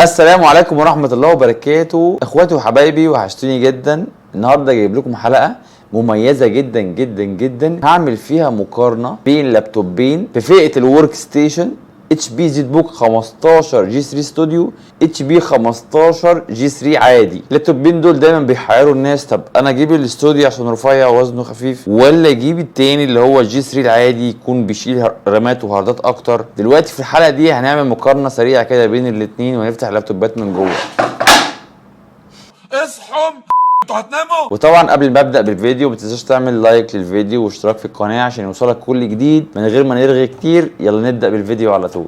السلام عليكم ورحمة الله وبركاته، اخواتي وحبايبي وحشتوني جدا. النهارده جايب لكم حلقة مميزة جدا جدا جدا، هعمل فيها مقارنة بين لابتوبين في فئة الورك ستيشن اتش بي زد بوك 15 جي 3 ستوديو، اتش بي 15 جي 3 عادي. اللابتوبين دول دايما بيحيروا الناس، طب انا اجيب الاستوديو عشان رفيع ووزنه خفيف، ولا اجيب التاني اللي هو الجي 3 العادي يكون بيشيل رامات وهاردات اكتر؟ دلوقتي في الحلقة دي هنعمل مقارنة سريعة كده بين الاتنين ونفتح اللابتوبات من جوه. اصحوا انتوا هتناموا. وطبعا قبل ما ابدا بالفيديو ما تنساش تعمل لايك للفيديو واشتراك في القناه عشان يوصلك كل جديد من غير ما نرغي كتير. يلا نبدا بالفيديو على طول.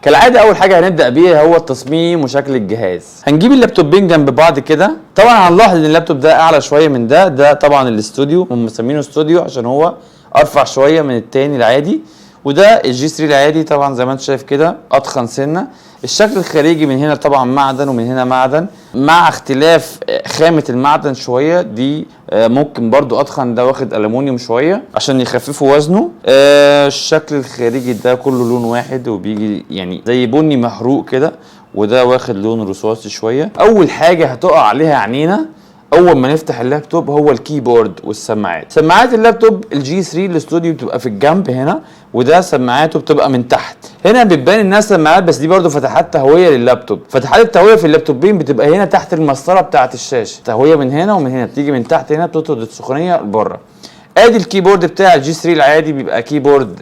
كالعاده اول حاجه هنبدا بيها هو التصميم وشكل الجهاز. هنجيب اللابتوبين جنب بعض كده. طبعا هنلاحظ ان اللابتوب ده اعلى شويه من ده طبعا الاستوديو، هم مسمينه استوديو عشان هو ارفع شويه من التاني العادي، وده الجي 3 العادي. طبعا زي ما انت شايف كده اتخن سنه. الشكل الخارجي من هنا طبعا معدن ومن هنا معدن، مع اختلاف خامه المعدن شويه. دي ممكن برضو اتخن، ده واخد الومنيوم شويه عشان يخففوا وزنه. الشكل الخارجي ده كله لون واحد وبيجي يعني زي بني محروق كده، وده واخد لون رصاصي شويه. اول حاجه هتقع عليها عينينا اول ما نفتح اللابتوب هو الكيبورد والسماعات. سماعات اللابتوب الجي 3 الاستوديو بتبقى في الجنب هنا، وده سماعاته بتبقى من تحت. هنا بتبان انها سماعات، بس دي برضو فتحات تهويه لللابتوب. فتحات التهويه في اللابتوبين بتبقى هنا تحت المسطره بتاعه الشاشه، تهويه من هنا ومن هنا، بتيجي من تحت هنا بتطرد السخونيه لبره. ادي الكيبورد بتاع الجي 3 العادي، بيبقى كيبورد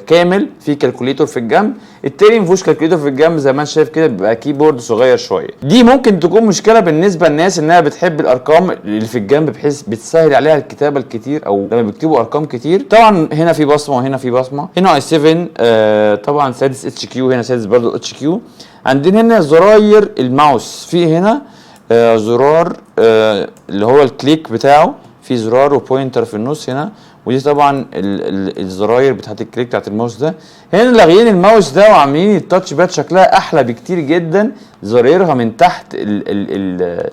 كامل فيه كالكوليتور في الجنب. التاني مفيهوش كالكوليتور في الجنب زي ما انت شايف كده، بيبقى كيبورد صغير شويه. دي ممكن تكون مشكله بالنسبه للناس انها بتحب الارقام اللي في الجنب بحيث بتسهل عليها الكتابه الكتير، او لما بيكتبوا ارقام كتير. طبعا هنا في بصمه وهنا في بصمه. هنا اي 7 طبعا سادس اتش كيو، هنا سادس برضو اتش كيو. عندنا هنا زراير الماوس، في هنا زرار اللي هو الكليك بتاعه، في زرار وبوينتر في النص هنا، ودي طبعا الزراير بتاعت الكليك بتاعت الماوس ده. هنا لاغيين الماوس ده وعاملين التاتش باد شكلها احلى بكتير جدا، زرايرها من تحت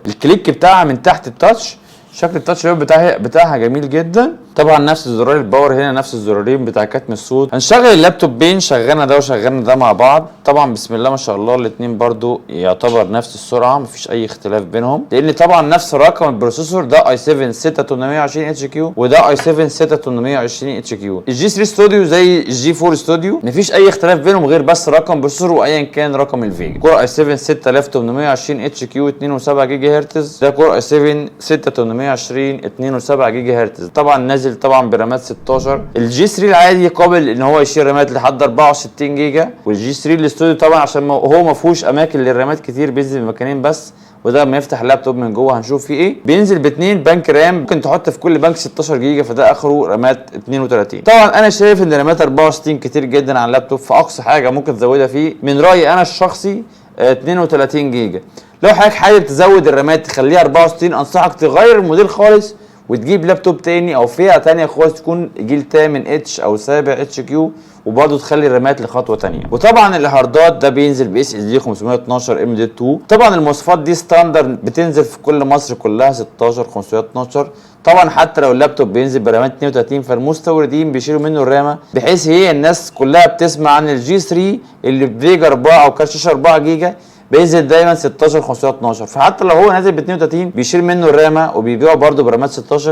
الكليك بتاعها من تحت التاتش. شكل التاتش بتاعها جميل جدا. طبعا نفس زرار الباور هنا، نفس الزرارين بتاع كتم الصوت. هنشغل اللابتوبين، شغلنا ده وشغلنا ده مع بعض. طبعا بسم الله ما شاء الله الاثنين برضو يعتبر نفس السرعه، مفيش اي اختلاف بينهم، لان طبعا نفس رقم البروسيسور. ده اي 7 6820 اتش كيو، وده اي 7 6820 اتش كيو. الجي 3 ستوديو زي الجي 4 ستوديو، مفيش اي اختلاف بينهم غير بس رقم بروسيسور وايا كان رقم الفيجا. كور اي 7 6820 اتش كيو 2.7 جيجا هرتز، ده كور اي 7 6820 2.7 جيجا هرتز. طبعا نازل طبعا برامات 16. الجي 3 العادي قابل ان هو يشيل رامات لحد 64 جيجا، والجي 3 الاستوديو طبعا عشان هو ما فيهوش اماكن للرامات كتير بينزل بمكانين بس. وده لما يفتح اللابتوب من جوه هنشوف فيه ايه. بينزل باثنين بنك رام، ممكن تحط في كل بنك 16 جيجا، فده اخره رامات 32. طبعا انا شايف ان رامات 64 كتير جدا على اللابتوب، فاقصى حاجه ممكن تزودها فيه من رايي انا الشخصي 32 جيجا. لو حضرتك حابب تزود الرامات تخليها 64، انصحك تغير الموديل خالص وتجيب لابتوب تاني او فئه تانيه خالص، تكون جيل 8 اتش او 7 اتش كيو، وبرضه تخلي الرامات لخطوه تانيه. وطبعا الهاردات ده بينزل باس اس دي 512 ام دي 2. طبعا المواصفات دي ستاندرد بتنزل في كل مصر كلها 16 512. طبعا حتى لو اللابتوب بينزل برامات 32 فالمستوردين بيشيلوا منه الرامه، بحيث هي الناس كلها بتسمع عن الجي 3 اللي بفيجا 4 او كارت شاشه 4 جيجا بينزل دايما 16 512. فحتى لو هو نازل ب 32 بيشيل منه الرامه وبيبيعه برده برامات 16،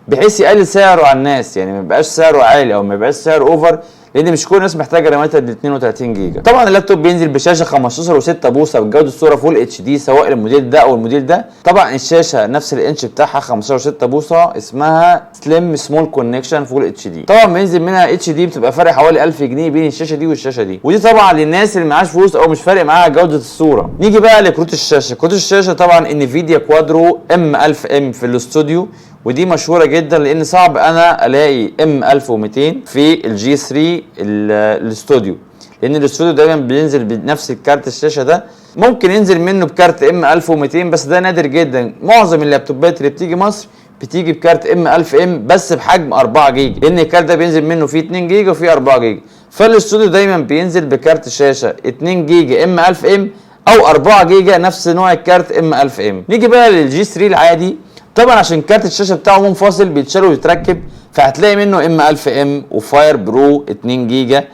بحيث يقلل سعره على الناس، يعني ما يبقاش سعره عالي او ما يبقاش سعره اوفر، لان مش كل الناس محتاجه رامات ال 32 جيجا. طبعا اللابتوب بينزل بشاشه 15 و6 بوصه بجوده الصوره فول اتش دي، سواء الموديل ده او الموديل ده. طبعا الشاشه نفس الانش بتاعها 15 و6 بوصه، اسمها سليم سمول كونكشن فول اتش دي. طبعا بينزل منها اتش دي، بتبقى فرق حوالي 1000 جنيه بين الشاشه دي والشاشه دي، ودي طبعا للناس اللي معاش فلوس او مش فارق معاها جوده الصوره. نيجي بقى لكروت الشاشه. كروت الشاشه طبعا انفيديا كوادرو ام 1000 ام في الاستوديو، ودي مشهوره جدا لان صعب انا الاقي ام 1200 في الجي 3 الاستوديو، لان الاستوديو دايما بينزل بنفس الكارت الشاشه ده. ممكن ينزل منه بكارت ام 1200 بس ده نادر جدا. معظم اللابتوبات اللي بتيجي مصر بتيجي بكارت ام 1000 ام بس بحجم 4 جيجا، لان الكارت ده بينزل منه فيه 2 جيجا وفيه 4 جيجا. فالاستوديو دايما بينزل بكارت شاشه 2 جيجا ام 1000 ام او 4 جيجا نفس نوع الكارت ام 1000 ام. نيجي بقى للجي 3 العادي. طبعا عشان كارت الشاشه بتاعه منفصل بيتشال ويتركب، فهتلاقي منه ام 1000 ام وفاير برو 2 جيجا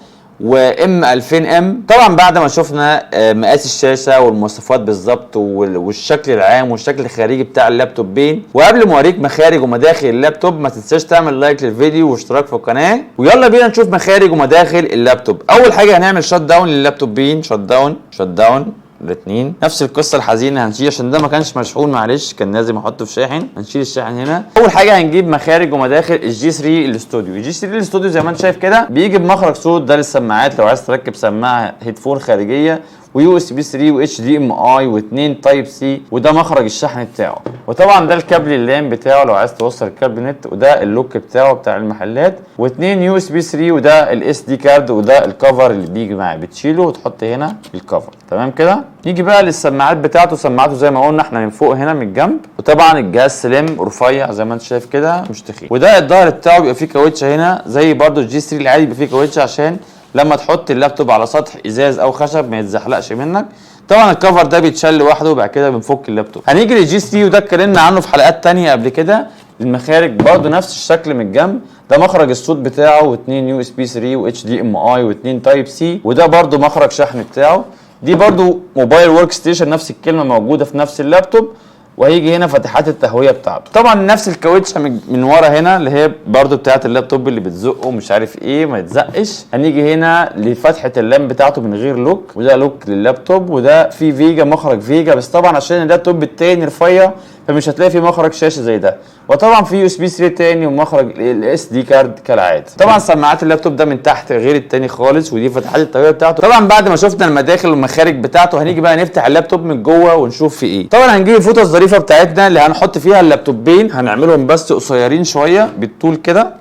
وام 2000 ام. طبعا بعد ما شفنا مقاس الشاشه والمواصفات بالظبط والشكل العام والشكل الخارجي بتاع اللابتوبين، وقبل ما اوريك مخارج ومداخل اللابتوب ما تنساش تعمل لايك للفيديو واشتراك في القناه، ويلا بينا نشوف مخارج ومداخل اللابتوب. اول حاجه هنعمل شات داون لللابتوبين، شات داون الاثنين. نفس القصه الحزينه هنشيل عشان ده ما كانش مشحون، معلش كان لازم احطه في شاحن. هنشيل الشاحن هنا. اول حاجه هنجيب مخارج ومداخل الجي 3 الاستوديو. الجي 3 الاستوديو زي ما انت شايف كده بيجي بمخرج صوت ده للسماعات لو عايز تركب سماعه هيدفون خارجيه، ويو اس بي 3 واتش دي ام اي واثنين تايب سي، وده مخرج الشحن بتاعه. وطبعا ده الكابل اللان بتاعه لو عايز توصل الكابل نت، وده اللوك بتاعه بتاع المحلات، واثنين يو اس بي 3، وده الاس دي كارد، وده الكفر اللي بيجي معاه بتشيله وتحط هنا الكفر. تمام كده. نيجي بقى للسماعات بتاعته. سماعته زي ما قلنا احنا من فوق هنا من الجنب، وطبعا الجهاز سليم رفيع زي ما انت شايف كده مش تخين. وده الظهر بتاعه بيبقى فيه كاوتشه هنا زي برده الجي 3 العادي بيبقى فيه كاوتشه عشان لما تحط اللابتوب على سطح ازاز او خشب ما يتزحلقش منك. طبعا الكفر ده بيتشال لوحده وبعد كده بنفك اللابتوب. هنيجي للجي 3 وده اتكلمنا عنه في حلقات تانية قبل كده. المخارج برده نفس الشكل من الجنب، ده مخرج الصوت بتاعه واثنين يو اس بي 3 واتش دي ام اي واثنين تايب سي، وده برده مخرج شحن بتاعه. دي برده موبايل ورك ستيشن، نفس الكلمه موجوده في نفس اللابتوب. وهيجي هنا فتحات التهويه بتاعته. طبعا نفس الكاوتشه من ورا هنا اللي هي برده بتاعه اللابتوب اللي بتزقه مش عارف ايه ما يتزقش. هنيجي هنا لفتحه اللام بتاعته من غير لوك، وده لوك لللابتوب، وده في فيجا مخرج فيجا، بس طبعا عشان اللابتوب التاني رفيع فمش هتلاقي فيه مخرج شاشه زي ده. وطبعا في يو اس بي 3 تاني ومخرج الاس دي كارد كالعاده. طبعا سماعات اللابتوب ده من تحت غير التاني خالص، ودي فتحات التهويه بتاعته. طبعا بعد ما شفنا المداخل والمخارج بتاعته هنيجي بقى نفتح اللابتوب من جوه ونشوف في ايه. طبعا هنجيب الفوطه الظريفه بتاعتنا اللي هنحط فيها اللابتوبين، هنعملهم بس قصيرين شويه بالطول كده،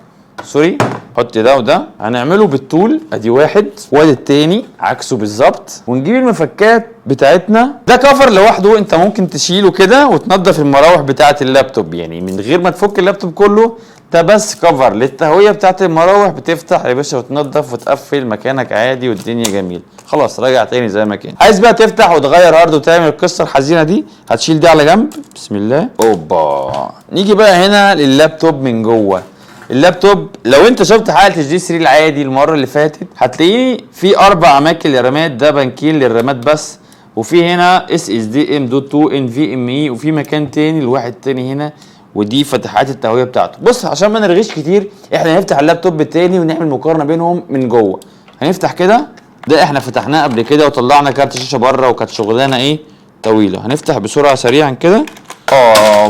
سوري حط ده وده، هنعمله بالطول ادي واحد وادي التاني عكسه بالظبط. ونجيب المفكات بتاعتنا. ده كفر لوحده انت ممكن تشيله كده وتنضف المراوح بتاعه اللابتوب، يعني من غير ما تفك اللابتوب كله، ده بس كفر للتهويه بتاعه المراوح، بتفتح يا باشا وتنضف وتقفل مكانك عادي والدنيا جميله. خلاص راجع تاني زي ما كان. عايز بقى تفتح وتغير هارد وتعمل القصه الحزينه دي، هتشيل دي على جنب بسم الله. اوبا. نيجي بقى هنا لللابتوب من جوه. اللابتوب لو انت شفت حلقه الجي 3 العادي المره اللي فاتت هتلاقيه في 4 اماكن للرامات، ده بنكين للرامات بس، وفي هنا اس اس دي ام دوت 2 ان في ام اي، وفي مكان تاني لواحد تاني هنا، ودي فتحات التهويه بتاعته. بص عشان ما نرغيش كتير احنا هنفتح اللابتوب التاني ونعمل مقارنه بينهم من جوه. هنفتح كده، ده احنا فتحناه قبل كده وطلعنا كارت شاشه بره وكانت شغلانه ايه طويله. هنفتح بسرعه سريعا كده.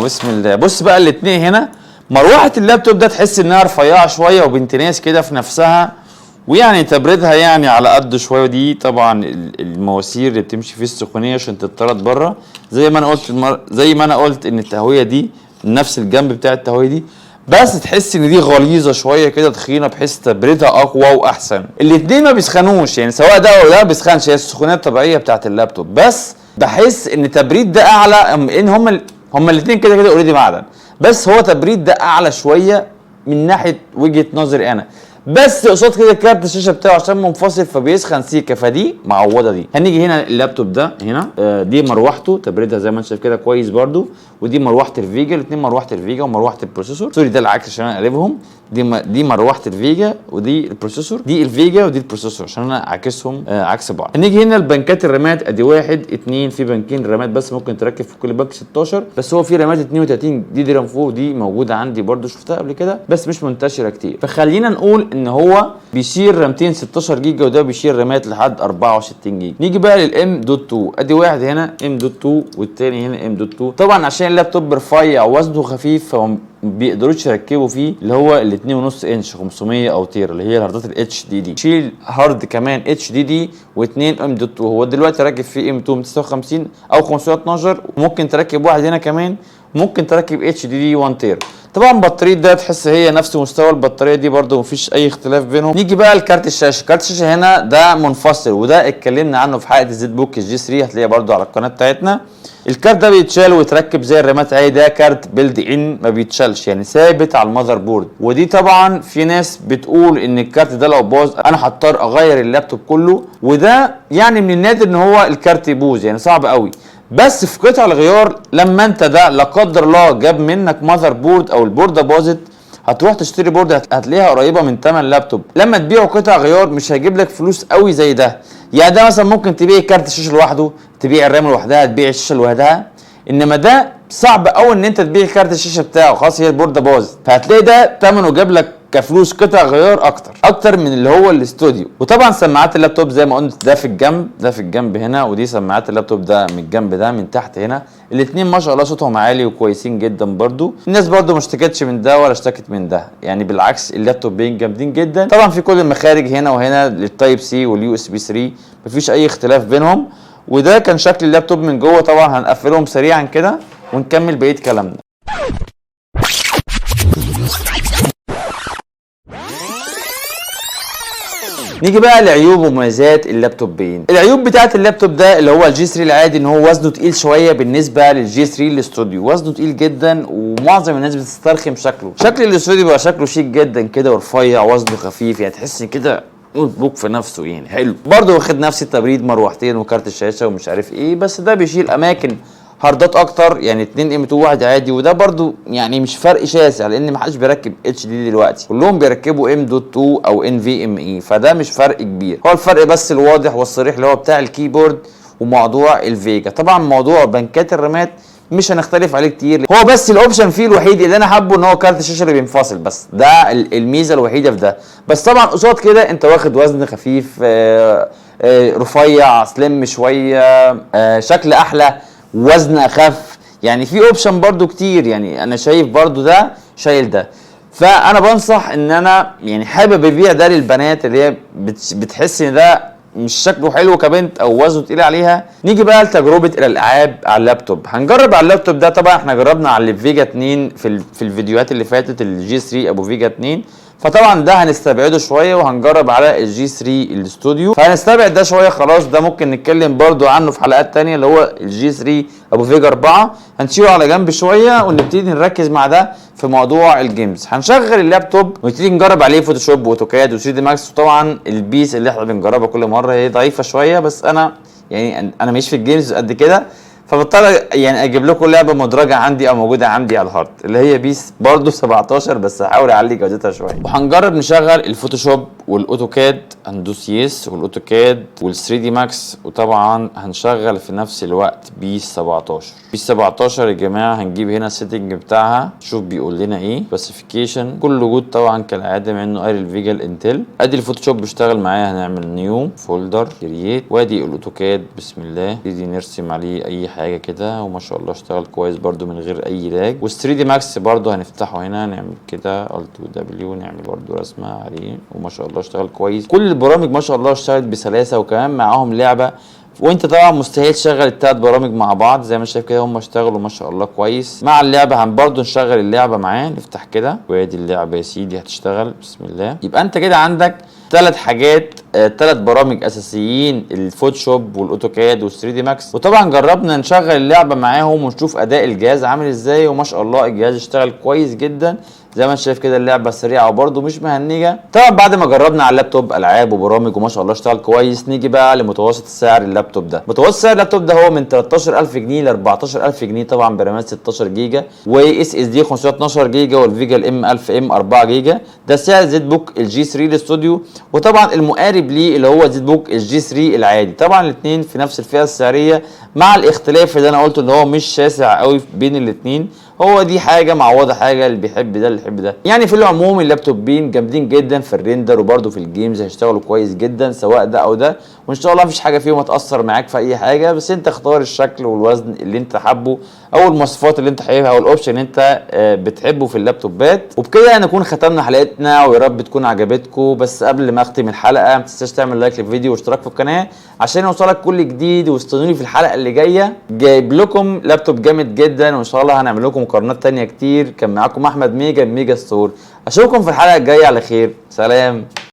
بسم الله. بص بقى الاثنين هنا، مروحه اللابتوب ده تحس انها رفيعه شويه وبنت ناس كده في نفسها، ويعني تبريدها يعني على قد شويه. ودي طبعا المواسير اللي بتمشي فيه السخونيه عشان تتطرد بره. زي ما انا قلت ان التهويه دي نفس الجنب بتاع التهويه دي، بس تحس ان دي غليظه شويه كده تخينه بحيث تبريدها اقوى واحسن. الاثنين ما بيسخنوش يعني، سواء ده او ده بيسخنش، هي السخونيه الطبيعيه بتاعت اللابتوب، بس بحس ان تبريد ده اعلى، ان هما الاثنين كده كده اوريدي معدن، بس هو تبريد ده اعلى شويه من ناحيه وجهه نظري انا. بس قصاد كده كارت الشاشه بتاعه عشان منفصل فبيسخن سيكه، فدي معوضه دي. هنيجي هنا اللابتوب ده هنا دي مروحته تبريدها زي ما انت شايف كده كويس برده، ودي مروحه الفيجا، الاثنين مروحه الفيجا ومروحه البروسيسور، سوري ده العكس عشان انا اقلبهم. دي مروحه الفيجا ودي البروسيسور، دي الفيجا ودي البروسيسور عشان انا عاكسهم عكس بعض. هنيجي هنا البنكات الرامات، ادي 1 2 في بنكين رامات بس ممكن تركب في كل بنك 16، بس هو في رامات 32 دي رام 4 دي موجوده عندي برده شفتها قبل كده بس مش منتشره كتير. فخلينا نقول ان هو بيشيل رامتين 16 جيجا وده بيشيل رامات لحد 64 جيجا. نيجي بقى للام دوت 2، ادي واحد هنا ام دوت 2 والتاني هنا ام دوت 2. طبعا عشان اللابتوب رفيع ووزنه خفيف فهم بيقدروش يركبوا فيه اللي هو ال 2.5 انش 500 او تيرا اللي هي الهاردات الاتش دي دي. شيل هارد كمان اتش دي دي واثنين ام دوت 2. هو دلوقتي راكب فيه ام 2 256 او 512، وممكن تركب واحد هنا كمان، ممكن تركب اتش دي دي 1 تيرا. طبعا بطاريه ده تحس هي نفس مستوى البطاريه دي برده مفيش اي اختلاف بينهم. نيجي بقى لكارت الشاشه. كارت الشاشه هنا ده منفصل، وده اتكلمنا عنه في حلقه الزد بوك الجي 3 هتلاقيها برده على القناه بتاعتنا. الكارت ده بيتشال ويتركب زي الرامات عادي، ده كارت بيلد ان ما بيتشالش يعني ثابت على المذر بورد. ودي طبعا في ناس بتقول ان الكارت ده لو باظ انا هضطر اغير اللابتوب كله، وده يعني من النادر ان هو الكارت يبوظ يعني صعب قوي، بس في قطع الغيار لما انت ده لا قدر الله جاب منك ماذر بورد او البورده باظت، هتروح تشتري بورده هتلاقيها قريبه من ثمن لابتوب. لما تبيعه قطع غيار مش هيجيب لك فلوس قوي زي ده. يعني ده مثلا ممكن تبيع كارت الشاشه لوحده، تبيع الرام لوحدها، تبيع الشاشه لوحدها. انما ده صعب قوي ان انت تبيع كارت الشاشه بتاعه، خلاص هي البورده باظت، فهتلاقي ده ثمنه جاب لك كفلوس قطع غيار اكتر من اللي هو الاستوديو. وطبعا سماعات اللابتوب زي ما قلت ده في الجنب، ده في الجنب هنا، ودي سماعات اللابتوب ده من الجنب ده من تحت هنا. الاثنين ما شاء الله صوتهم عالي وكويسين جدا برضو. الناس برضو ما اشتكتش من ده ولا اشتكت من ده، يعني بالعكس اللابتوبين جامدين جدا. طبعا في كل المخارج هنا وهنا للتايب سي واليو اس بي 3، مفيش اي اختلاف بينهم. وده كان شكل اللابتوب من جوه. طبعا هنقفلهم سريعا كده ونكمل بقيه كلامنا. نيجي بقى لعيوب ومميزات اللابتوبين. العيوب بتاعت اللابتوب ده اللي هو الجي 3 العادي ان هو وزنه تقيل شويه بالنسبه للجي 3 الاستوديو، وزنه تقيل جدا ومعظم الناس بتسترخم شكله. شكل الاستوديو بقى شكله شيك جدا كده ورفيع، وزنه خفيف، يعني تحس كده نوت بوك في نفسه، يعني حلو. برضه واخد نفس التبريد، مروحتين وكارت الشاشه ومش عارف ايه، بس ده بيشيل اماكن هاردات اكتر، يعني 2 ام 2 واحد عادي. وده برضو يعني مش فرق شاسع لان ما حدش بيركب اتش دي دلوقتي، كلهم بيركبوا ام دوت 2 او ان في ام اي، فده مش فرق كبير. هو الفرق بس الواضح والصريح اللي هو بتاع الكيبورد وموضوع الفيجا. طبعا موضوع بنكات الرامات مش هنختلف عليه كتير، هو بس الاوبشن فيه الوحيد اللي انا حابه ان هو كارت الشاشه اللي بينفصل، بس ده الميزه الوحيده في ده. بس طبعا قصاد كده انت واخد وزن خفيف، رفيع سليم شويه، شكل احلى، وزن اخف، يعني في اوبشن برضو كتير. يعني انا شايف برضو ده شايل ده. فانا بنصح ان انا يعني حابب ابيع ده للبنات اللي هي بتحس ان ده مش شكله حلو كبنت او وزنه تقيل عليها. نيجي بقى لتجربه الالعاب على اللابتوب. هنجرب على اللابتوب ده، طبعا احنا جربنا على الفيجا 2 في الفيديوهات اللي فاتت، الجي 3 ابو فيجا 2، فطبعا ده هنستبعده شويه وهنجرب على الجي 3 الاستوديو. فهنستبعد ده شويه خلاص، ده ممكن نتكلم برضو عنه في حلقات تانية اللي هو الجي 3 ابو فيجا 4، هنشيله على جنب شويه ونبتدي نركز مع ده في موضوع الجيمز. هنشغل اللابتوب ونبتدي نجرب عليه فوتوشوب واوتوكاد و 3 دي ماكس. وطبعا البيس اللي احنا بنجربها كل مره هي ضعيفه شويه، بس انا مش في الجيمز قد كده، فبضطر يعني اجيب لكم لعبه مدرجه عندي او موجوده عندي على الهارد اللي هي بيس برضو 17، بس هحاول اعلي جودتها شويه. وهنجرب نشغل الفوتوشوب والاوتوكاد، هندوس يس والاوتوكاد وال3 دي ماكس، وطبعا هنشغل في نفس الوقت بيس 17. بيس 17 يا جماعه هنجيب هنا السيتنج بتاعها، شوف بيقول لنا ايه، سبيسيفيكيشن كل وجود طبعا كالعاده مع انه قاري الفيجا الانتل. ادي الفوتوشوب بيشتغل معايا، هنعمل نيو فولدر كرييت، وادي الاوتوكاد بسم الله نبتدي نرسم عليه اي حاجه كده، وما شاء الله اشتغل كويس برده من غير اي لاج. وال3 دي ماكس برده هنفتحه هنا، نعمل كده الت ودبليو، نعمل برده رسمه عليه، وما شاء الله اشتغل كويس. كل البرامج ما شاء الله اشتغلت بسلاسه، وكمان معاهم لعبه. وانت طبعا مستحيل تشغل التلات برامج مع بعض، زي ما شايف كده هم اشتغلوا ما شاء الله كويس مع اللعبه. برضه نشغل اللعبه معاه، نفتح كده وادي اللعبه يا سيدي هتشتغل بسم الله. يبقى انت كده عندك ثلاث حاجات، ثلاث برامج اساسيين، الفوتوشوب والاوتوكاد وال3 دي ماكس. وطبعا جربنا نشغل اللعبه معاهم ونشوف اداء الجهاز عامل ازاي، وما شاء الله الجهاز اشتغل كويس جدا زي ما انت شايف كده. اللعبه سريعه وبرده مش مهنجه. طبعا بعد ما جربنا على اللابتوب العاب وبرامج وما شاء الله اشتغل كويس، نيجي بقى لمتوسط سعر اللابتوب ده. متوسط سعر اللابتوب ده هو من 13000 جنيه ل 14000 جنيه، طبعا برامات 16 جيجا واس اس دي 512 جيجا، والفيجا الام 1000 ام 4 جيجا. ده سعر زيت بوك الجي 3 الاستوديو. وطبعا المقارب ليه اللي هو زيت بوك الجي 3 العادي. طبعا الاثنين في نفس الفئه السعريه، مع الاختلاف اللي انا قلته ان هو مش شاسع قوي بين الاثنين. هو دي حاجه معوضه حاجه، اللي بيحب ده اللي يحب ده. يعني في العموم اللابتوبين جامدين جدا في الريندر، وبرده في الجيمز هيشتغلوا كويس جدا سواء ده او ده، وان شاء الله مفيش حاجه فيهم هتاثر معاك في اي حاجه. بس انت اختار الشكل والوزن اللي انت حابه، او المواصفات اللي انت حاببها، او الاوبشن اللي انت بتحبه في اللابتوبات. وبكده نكون ختمنا حلقتنا، ويا رب تكون عجبتكم. بس قبل ما اختم الحلقه ما تنساش تعمل لايك للفيديو واشتراك في القناه عشان يوصلك كل جديد. واستنوني في الحلقه اللي جايه، جايب لكم لابتوب جامد جدا، وان شاء الله هنعمل لكم مقارنات تانية كتير. كان معاكم احمد ميجا ستور. اشوفكم في الحلقه الجايه على خير، سلام.